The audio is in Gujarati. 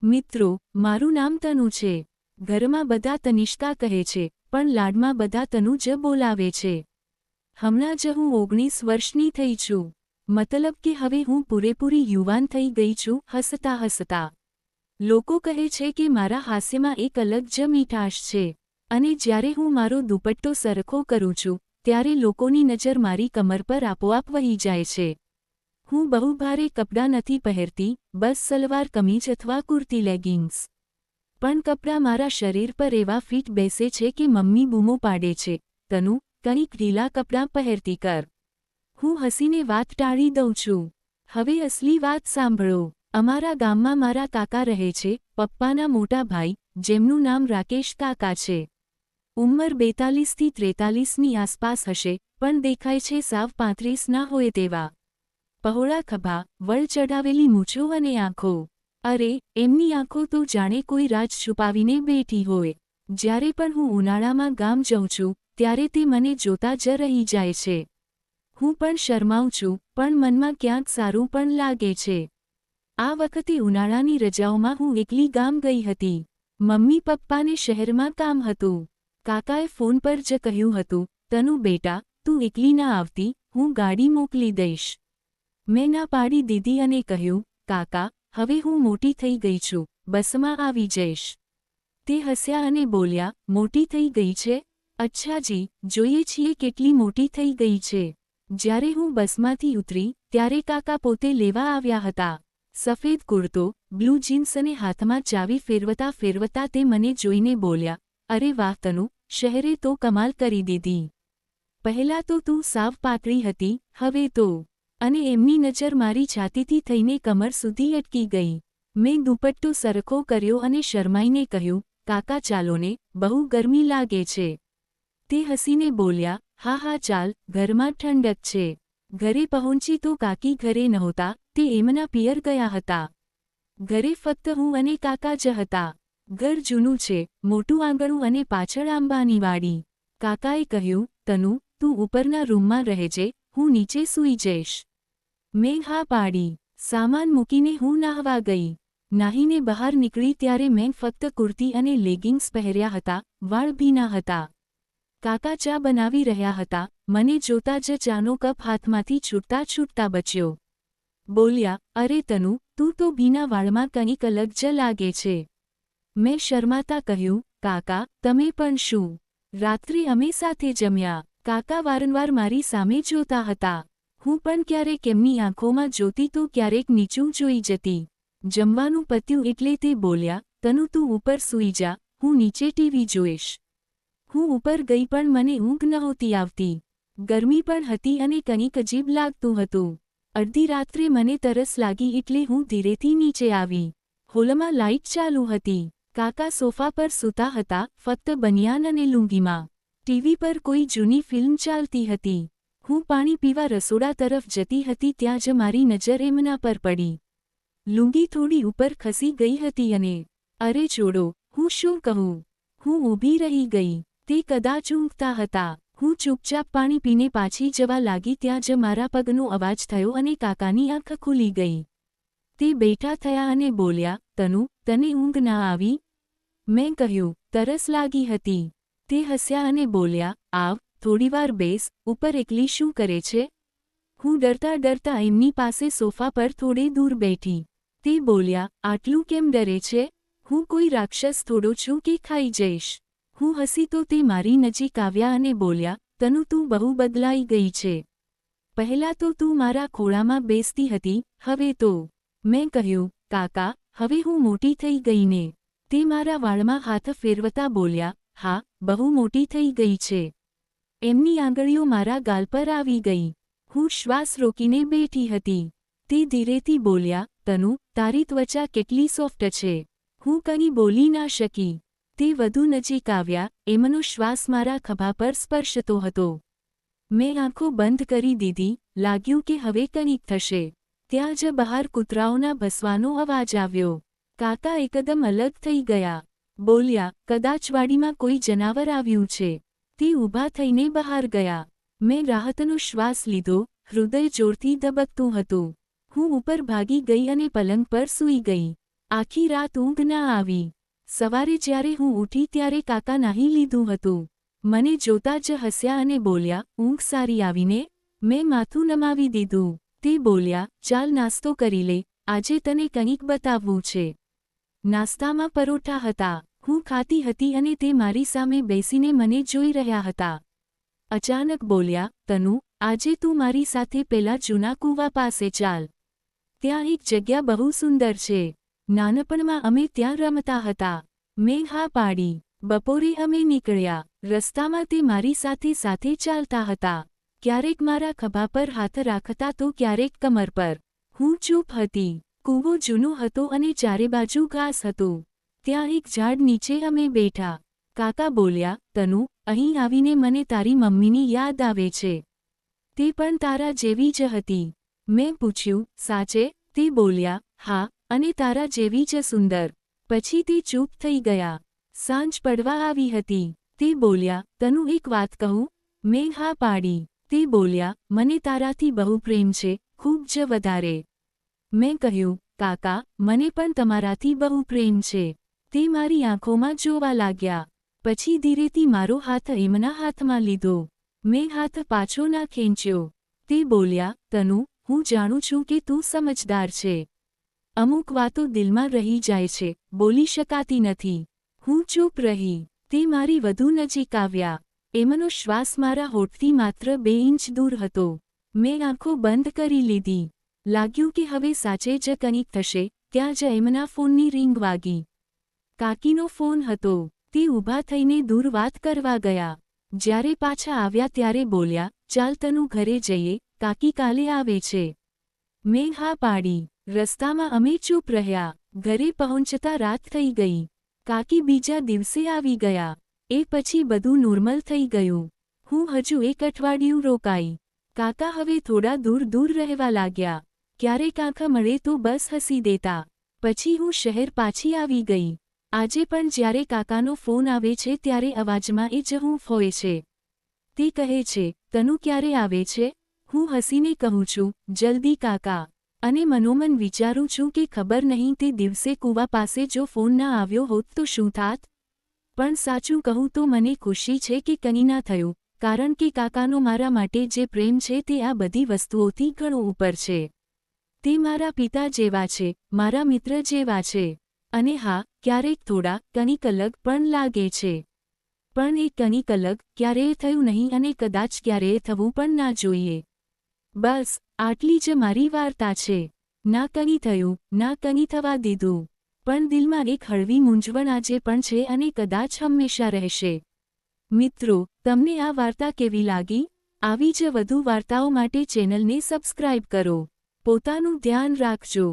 મિત્રો, મારું નામ તનુ છે. ઘરમાં બધા તનિષ્કા કહે છે, પણ લાડમાં બધા તનુ જ બોલાવે છે. હમણાં જ હું 19 વર્ષની થઈ છું. મતલબ કે હવે હું પૂરેપૂરી યુવાન થઈ ગઈ છું. હસતા હસતા લોકો કહે છે કે મારા હાસ્યમાં એક અલગ જ મીઠાશ છે. અને જ્યારે હું મારો દુપટ્ટો સરખો કરું છું, ત્યારે લોકોની નજર મારી કમર પર આપોઆપ વહી જાય છે. હું બહુ ભારે કપડાં નથી પહેરતી, બસ સલવાર કમીજ અથવા કુર્તી લેગિંગ્સ. પણ કપડાં મારા શરીર પર એવા ફિટ બેસે છે કે મમ્મી બૂમો પાડે છે, તનુ, કંઈક ઢીલા કપડાં પહેરતી કર. હું હસીને વાત ટાળી દઉં છું. હવે અસલી વાત સાંભળો. અમારા ગામમાં મારા કાકા રહે છે, પપ્પાના મોટા ભાઈ, જેમનું નામ રાકેશ કાકા છે. ઉંમર 42 થી 43ની આસપાસ હશે, પણ દેખાય છે સાવ 35 ના હોય તેવા. પહોળા ખભા, વળ ચઢાવેલી મૂછો અને આંખો. અરે, એમની આંખો તો જાણે કોઈ રાજ છુપાવીને બેઠી હોય. જ્યારે પણ હું ઉનાળામાં ગામ જઉં છું, ત્યારે તે મને જોતા જ રહી જાય છે. હું પણ શરમાઉં છું, પણ મનમાં ક્યાંક સારું પણ લાગે છે. આ વખતે ઉનાળાની રજાઓમાં હું એકલી ગામ ગઈ હતી. મમ્મી પપ્પાને શહેરમાં કામ હતું. કાકાએ ફોન પર જ કહ્યું હતું, તનુ બેટા, તું એકલી ના આવતી, હું ગાડી મોકલી દઈશ. મેં ના પાડી દીધી અને કહ્યું, કાકા, હવે હું મોટી થઈ ગઈ છું, બસમાં આવી જઈશ. તે હસ્યા અને બોલ્યા, મોટી થઈ ગઈ છે? અચ્છા જી, જોઈએ છીએ કેટલી મોટી થઈ ગઈ છે. જ્યારે હું બસમાંથી ઉતરી, ત્યારે કાકા પોતે લેવા આવ્યા હતા. સફેદ કુર્તો, બ્લુ જીન્સ અને હાથમાં ચાવી ફેરવતા ફેરવતા તે મને જોઈને બોલ્યા, અરે વાહ તનુ, શહેરે તો કમાલ કરી દીધી. પહેલાં તો તું સાવ પાતળી હતી, હવે તો. અને એમની નજર મારી છાતીથી થઈને કમર સુધી અટકી ગઈ. મેં દુપટ્ટો સરખો કર્યો અને શરમાઈને કહ્યું, કાકા ચાલો ને, બહુ ગરમી લાગે છે. તે હસીને બોલ્યા, હા હા ચાલ, ઘરમાં ઠંડક છે. ઘરે પહોંચી તો કાકી ઘરે નહોતા, તે એમના પિયર ગયા હતા. ઘરે ફક્ત હું અને કાકા જ હતા. ઘર જૂનું છે, મોટું આંગણું અને પાછળ આંબાની વાડી. કાકાએ કહ્યું, તનુ, તું ઉપરના રૂમમાં રહેજે, હું નીચે સૂઈ જઈશ. મેં હા પાડી. સામાન મૂકીને હું નાહવા ગઈ. નાહીને બહાર નીકળી ત્યારે મેં ફક્ત કુર્તી અને લેગિંગ્સ પહેર્યા હતા, વાળ ભીના હતા. કાકા ચા બનાવી રહ્યા હતા, મને જોતા જ ચાનો કપ હાથમાંથી છૂટતા છૂટતા બચ્યો. બોલ્યા, અરે તનુ, તું તો ભીના વાળમાં કંઈક અલગ જ લાગે છે. મેં શરમાતા કહ્યું, કાકા, તમે પણ શું? રાત્રે અમે સાથે જમ્યા. કાકા વારંવાર મારી સામે જોતા હતા. હું પણ ક્યારેક એમની આંખોમાં જોતી તો ક્યારેક નીચું જોઈ જતી. જમવાનું પત્યું એટલે તે બોલ્યા, તનુ તું ઉપર સૂઈ જા, હું નીચે ટીવી જોઈશ. હું ઉપર ગઈ પણ મને ઊંઘ નહોતી આવતી. ગરમી પણ હતી અને કંઈક અજીબ લાગતું હતું. અડધી રાત્રે મને તરસ લાગી એટલે હું ધીરેથી નીચે આવી. હોલમાં લાઇટ ચાલુ હતી. કાકા સોફા પર સૂતા હતા, ફક્ત બનિયાન અને લુંગીમાં. ટીવી પર કોઈ જૂની ફિલ્મ ચાલતી હતી. હું પાણી પીવા રસોડા તરફ જતી હતી ત્યાં જ મારી નજર એમના પર પડી. લુંગી થોડી ઉપર ખસી ગઈ હતી અને અરે છોડો, હું શું કહું? હું ઊભી રહી ગઈ. તે કદાચ ઊંઘતા હતા. હું ચૂપચાપ પાણી પીને પાછી જવા લાગી ત્યાં જ મારા પગનો અવાજ થયો અને કાકાની આંખ ખુલી ગઈ. તે બેઠા થયા અને બોલ્યા, તનુ, તને ઊંઘ ના આવી? મેં કહ્યું, તરસ લાગી હતી. તે હસ્યા અને બોલ્યા, આવ, થોડીવાર બેસ, ઉપર એકલી શું કરે છે? હું ડરતા ડરતા એમની પાસે સોફા પર થોડે દૂર બેઠી. તે બોલ્યા, આટલું કેમ ડરે છે? હું કોઈ રાક્ષસ થોડો છું કે ખાઈ જઈશ? હું હસી તો તે મારી નજીક આવ્યા અને બોલ્યા, તનુ તું બહુ બદલાઈ ગઈ છે. પહેલાં તો તું મારા ખોળામાં બેસતી હતી, હવે તો. મેં કહ્યું, કાકા, હવે હું મોટી થઈ ગઈ ને. તે મારા વાળમાં હાથ ફેરવતા બોલ્યા, હા, બહુ મોટી થઈ ગઈ છે. એમની આંગળીઓ મારા ગાલ પર આવી ગઈ. હું શ્વાસ રોકીને બેઠી હતી. તે ધીરેથી બોલ્યા, તનુ, તારી ત્વચા કેટલી સોફ્ટ છે. હું કંઈ બોલી ના શકી. તે વધુ નજીક આવ્યા, એમનો શ્વાસ મારા ખભા પર સ્પર્શતો હતો. મેં આંખો બંધ કરી દીધી, લાગ્યું કે હવે કંઈક થશે. ત્યાં જ બહાર કૂતરાઓના ભસવાનો અવાજ આવ્યો. કાકા એકદમ અલગ થઈ ગયા. બોલ્યા, કદાચ વાડીમાં કોઈ જનાવર આવ્યું છે. તે ઊભા થઈને બહાર ગયા. મેં રાહતનો શ્વાસ લીધો, હૃદય જોરથી ધબકતું હતું. હું ઉપર ભાગી ગઈ અને પલંગ પર સૂઈ ગઈ. આખી રાત ઊંઘ ના આવી. સવારે જ્યારે હું ઉઠી ત્યારે કાકા નાહી લીધું હતું. મને જોતા જ હસ્યા અને બોલ્યા, ઊંઘ સારી આવીને? મેં માથું નમાવી દીધું. તે બોલ્યા, ચાલ નાસ્તો કરી લે, આજે તને કંઈક બતાવવું છે. નાસ્તામાં પરોઠા હતા. હું ખાતી હતી અને તે મારી સામે બેસીને મને જોઈ રહ્યા હતા. અચાનક બોલ્યા, તનુ, આજે તું મારી સાથે પેલા જૂના કૂવા પાસે ચાલ. ત્યાં એક જગ્યા બહુ સુંદર છે. નાનપણમાં અમે ત્યાં રમતા હતા. મેં હા પાડી. બપોરે અમે નીકળ્યા. રસ્તામાં તે મારી સાથે સાથે ચાલતા હતા. ક્યારેક મારા ખભા પર હાથ રાખતા તો ક્યારેક કમર પર. હું ચૂપ હતી. કૂવો જૂનો હતો અને ચારે બાજુ ઘાસ હતું. ત્યાં એક ઝાડ નીચે અમે બેઠા. કાકા બોલ્યા, તનુ, અહીં આવીને મને તારી મમ્મીની યાદ આવે છે. તે પણ તારા જેવી જ હતી. મેં પૂછ્યું, સાચે? તે બોલ્યા, હા, અને તારા જેવી જ સુંદર. પછી તે ચૂપ થઈ ગયા. સાંજ પડવા આવી હતી. તે બોલ્યા, તનુ એક વાત કહું? મેં હા પાડી. તે બોલ્યા, મને તારાથી બહુ પ્રેમ છે, ખૂબ જ વધારે. મેં કહ્યું, કાકા, મને પણ તમારાથી બહુ પ્રેમ છે. તે મારી આંખોમાં જોવા લાગ્યા. પછી ધીરેથી મારો હાથ એમના હાથમાં લીધો. મેં હાથ પાછો ના ખેંચ્યો. તે બોલ્યા, તનુ, હું જાણું છું કે તું સમજદાર છે. અમુક વાતો દિલમાં રહી જાય છે, બોલી શકાતી નથી. હું ચૂપ રહી. તે મારી વધુ નજીક આવ્યા. એમનો શ્વાસ મારા હોઠથી માત્ર 2 ઇંચ દૂર હતો. મેં આંખો બંધ કરી લીધી. લાગ્યું કે હવે સાચે જ કંઈક થશે. ત્યાં જ એમના ફોનની રિંગ વાગી. કાકીનો ફોન હતો. તે ઊભા થઈને દૂર વાત કરવા ગયા. જ્યારે પાછા આવ્યા ત્યારે બોલ્યા, ચાલ તનુ ઘરે જઈએ, કાકી કાલે આવે છે. મેં હા પાડી. રસ્તામાં અમે ચૂપ રહ્યા. ઘરે પહોંચતા રાત થઈ ગઈ. કાકી બીજા દિવસે આવી ગયા. એ પછી બધું નોર્મલ થઈ ગયું. હું હજુ 1 અઠવાડિયું રોકાઈ. કાકા હવે થોડા દૂર દૂર રહેવા લાગ્યા. ક્યારેક આંખ મળે તો બસ હસી દેતા. પછી હું શહેર પાછી આવી ગઈ. આજે પણ જ્યારે કાકાનો ફોન આવે છે ત્યારે અવાજમાં એ જ હૂંફ હોય છે. તે કહે છે, તનુ ક્યારે આવે છે? હું હસીને કહું છું, જલ્દી કાકા. અને મનોમન વિચારું છું કે ખબર નહીં તે દિવસે કૂવા પાસે જો ફોન ના આવ્યો હોત તો શું થાત? પણ સાચું કહું તો મને ખુશી છે કે કંઈ ના થયું, કારણ કે કાકાનો મારા માટે જે પ્રેમ છે તે આ બધી વસ્તુઓથી ઘણો ઉપર છે. તે મારા પિતા જેવા છે, મારા મિત્ર જેવા છે. અને હા, ક્યારેક થોડા કંઈક અલગ પણ લાગે છે. પણ એ કંઈક અલગ ક્યારેય થયું નહીં અને કદાચ ક્યારેય થવું પણ ના જોઈએ. બસ, આટલી જ મારી વાર્તા છે. ના કંઈ થયું, ના કંઈ થવા દીધું. પણ દિલમાં એક હળવી મૂંઝવણ આજે પણ છે અને કદાચ હંમેશા રહેશે. મિત્રો, તમને આ વાર્તા કેવી લાગી? આવી જ વધુ વાર્તાઓ માટે ચેનલને સબસ્ક્રાઇબ કરો. પોતાનું ધ્યાન રાખજો.